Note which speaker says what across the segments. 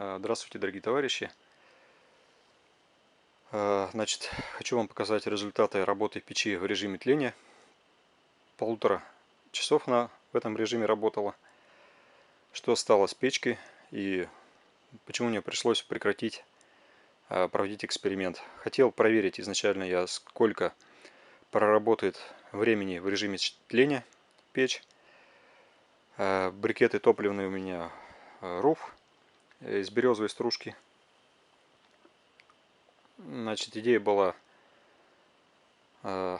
Speaker 1: Здравствуйте, дорогие товарищи. Значит, хочу вам показать результаты работы печи в режиме тления. 1,5 часа она в этом режиме работала. Что стало с печкой и почему мне пришлось прекратить проводить эксперимент. Хотел проверить изначально я, сколько проработает времени в режиме тления печь. Брикеты топливные у меня РУФ из березовой стружки. Значит, идея была 10-12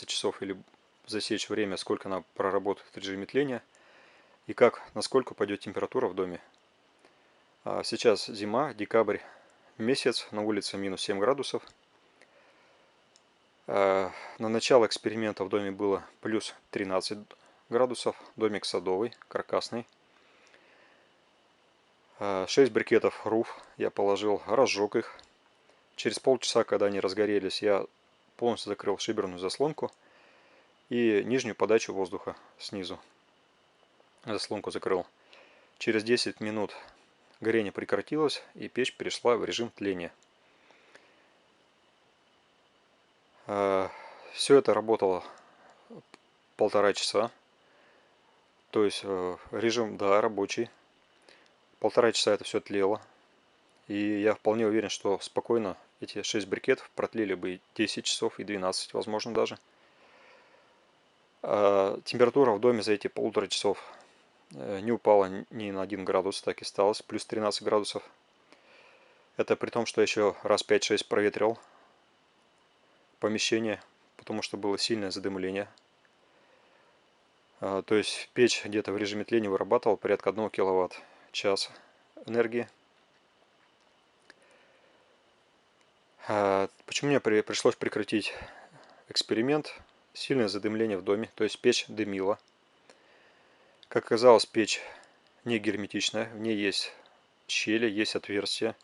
Speaker 1: часов или засечь время, сколько она проработает в режиме тления и насколько пойдет температура в доме. Сейчас зима, декабрь месяц, на улице минус 7 градусов. На начало эксперимента в доме было плюс 13 градусов, домик садовый, каркасный. 6 брикетов РУФ я положил, разжег их. Через полчаса, когда они разгорелись, я полностью закрыл шиберную заслонку и нижнюю подачу воздуха снизу. Заслонку закрыл. Через 10 минут горение прекратилось и печь перешла в режим тления. Все это работало 1,5 часа. То есть режим, да, рабочий. 1,5 часа это все тлело. И я вполне уверен, что спокойно эти 6 брикетов протлели бы и 10 часов, и 12, возможно, даже. Температура в доме за эти 1,5 часов не упала ни на 1 градус, так и осталось, плюс 13 градусов. Это при том, что я еще раз 5-6 проветрил помещение, потому что было сильное задымление. То есть печь где-то в режиме тления вырабатывала порядка 1 киловатт-час энергии. Почему мне пришлось прекратить эксперимент? Сильное задымление в доме, то есть печь дымила. Как оказалось, печь не герметичная, в ней есть щели, есть отверстия.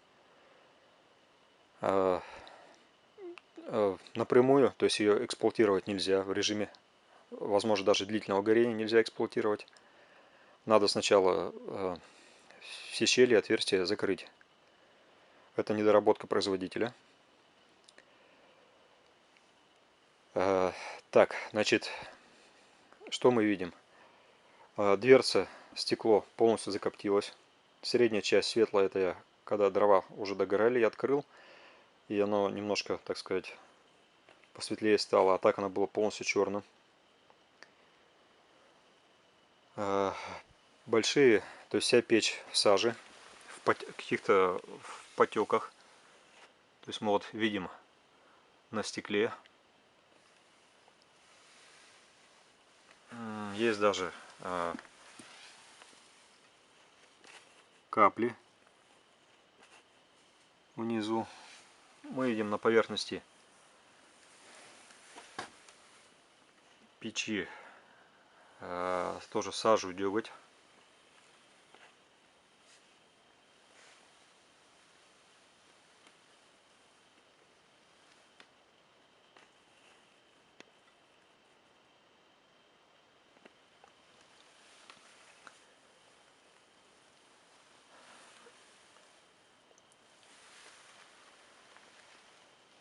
Speaker 1: Напрямую, то есть ее эксплуатировать нельзя в режиме, возможно, даже длительного горения нельзя эксплуатировать. Надо сначала все щели и отверстия закрыть. Это недоработка производителя. Так, значит, что мы видим? Дверца, стекло полностью закоптилось. Средняя часть светлая, это я, когда дрова уже догорали, я открыл. И оно немножко, так сказать, посветлее стало, а так оно было полностью черным. Большие, то есть вся печь в саже, в каких-то потеках. То есть мы вот видим на стекле. Есть даже капли внизу. Мы видим на поверхности печи тоже сажу, деготь.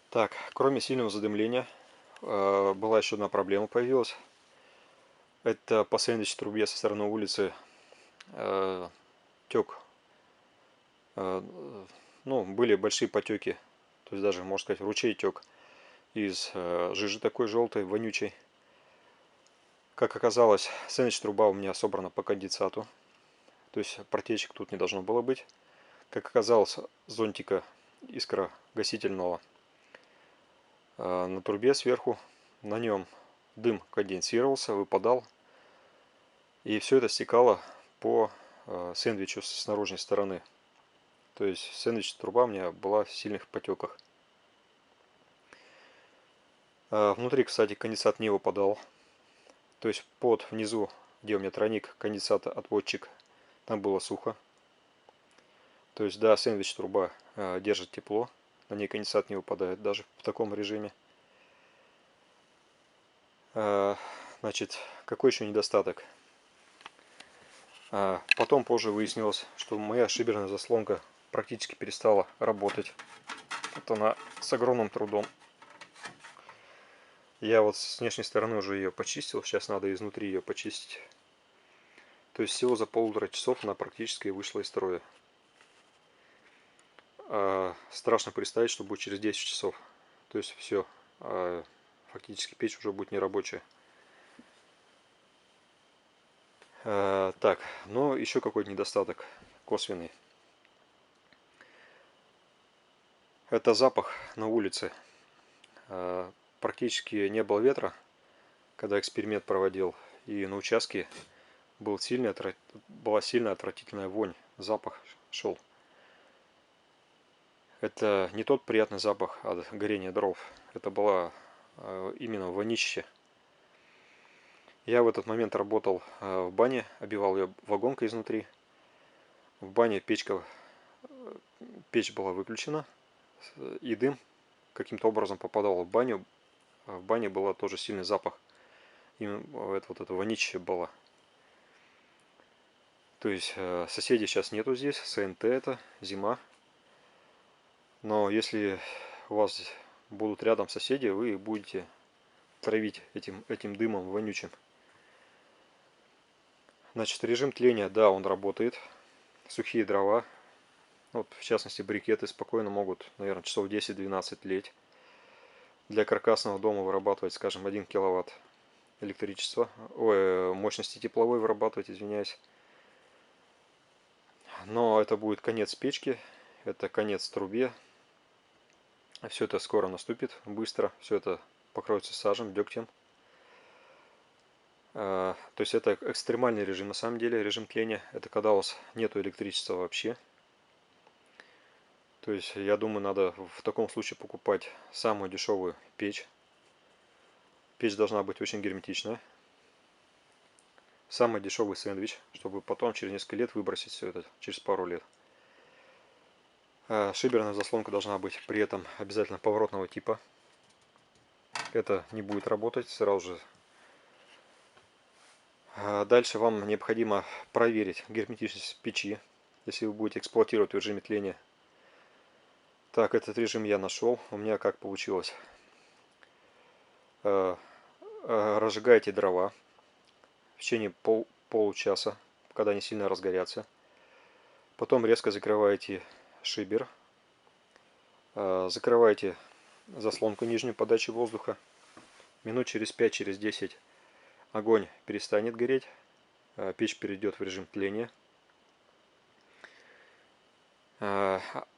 Speaker 1: Так, кроме сильного задымления, была еще одна проблема появилась. Это по сэндвич трубе со стороны улицы тек. Ну, были большие потеки, то есть даже, можно сказать, ручей тек из жижи такой желтой, вонючей. Как оказалось, сэндвич труба у меня собрана по конденсату, то есть протечек тут не должно было быть. Как оказалось, зонтика искрогасительного на трубе сверху, на нем дым конденсировался, выпадал, и все это стекало по сэндвичу с наружной стороны. То есть сэндвич труба у меня была в сильных потеках. Внутри, кстати, конденсат не выпадал. То есть внизу, где у меня тройник, конденсат отводчик, там было сухо. То есть, да, сэндвич труба держит тепло, на ней конденсат не выпадает даже в таком режиме. Значит, какой еще недостаток? Потом позже выяснилось, что моя шиберная заслонка практически перестала работать. Вот она с огромным трудом. Я вот с внешней стороны уже ее почистил, сейчас надо изнутри ее почистить. То есть всего за полутора часов она практически вышла из строя. Страшно представить, что будет через 10 часов. То есть все, фактически печь уже будет нерабочая. Так, но еще какой-то недостаток косвенный. Это запах на улице. Практически не было ветра, когда эксперимент проводил. И на участке была сильная отвратительная вонь. Запах шел. Это не тот приятный запах от горения дров. Это была именно вонище. Я в этот момент работал в бане, обивал ее вагонкой изнутри. В бане печь была выключена, и дым каким-то образом попадал в баню. В бане был тоже сильный запах. Именно вот это вонище было. То есть соседей сейчас нету здесь, СНТ это, зима. Но если у вас будут рядом соседи, вы будете травить этим дымом вонючим. Значит, режим тления, да, он работает. Сухие дрова, вот, в частности брикеты, спокойно могут, наверное, часов 10-12 тлеть. Для каркасного дома вырабатывать, скажем, 1 киловатт электричества, мощности тепловой вырабатывать, извиняюсь. Но это будет конец печки, это конец трубе. Все это скоро наступит, быстро, все это покроется сажем, дегтем. То есть это экстремальный режим, на самом деле, режим тления. Это когда у вас нету электричества вообще. То есть, я думаю, надо в таком случае покупать самую дешевую печь. Печь должна быть очень герметичная. Самый дешевый сэндвич, чтобы потом через несколько лет выбросить все это, через пару лет. Шиберная заслонка должна быть при этом обязательно поворотного типа. Это не будет работать сразу же. Дальше вам необходимо проверить герметичность печи, если вы будете эксплуатировать в режиме тления. Так, этот режим я нашел. У меня как получилось. Разжигаете дрова в течение получаса, когда они сильно разгорятся. Потом резко закрываете шибер. Закрываете заслонку нижнюю подачи воздуха. Минут через 5-10 огонь перестанет гореть. Печь перейдет в режим тления.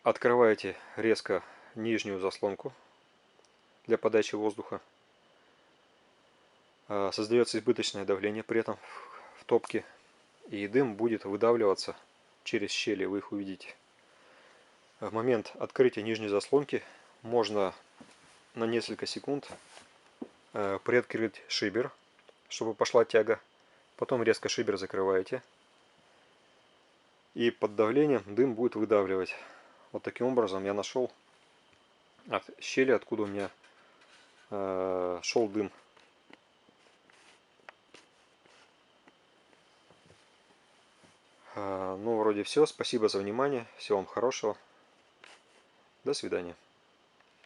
Speaker 1: Открываете резко нижнюю заслонку для подачи воздуха. Создается избыточное давление при этом в топке. И дым будет выдавливаться через щели, вы их увидите. В момент открытия нижней заслонки можно на несколько секунд приоткрыть шибер, чтобы пошла тяга. Потом резко шибер закрываете. И под давлением дым будет выдавливать. Вот таким образом я нашел от щели, откуда у меня шел дым. Ну, вроде все. Спасибо за внимание. Всего вам хорошего. До свидания.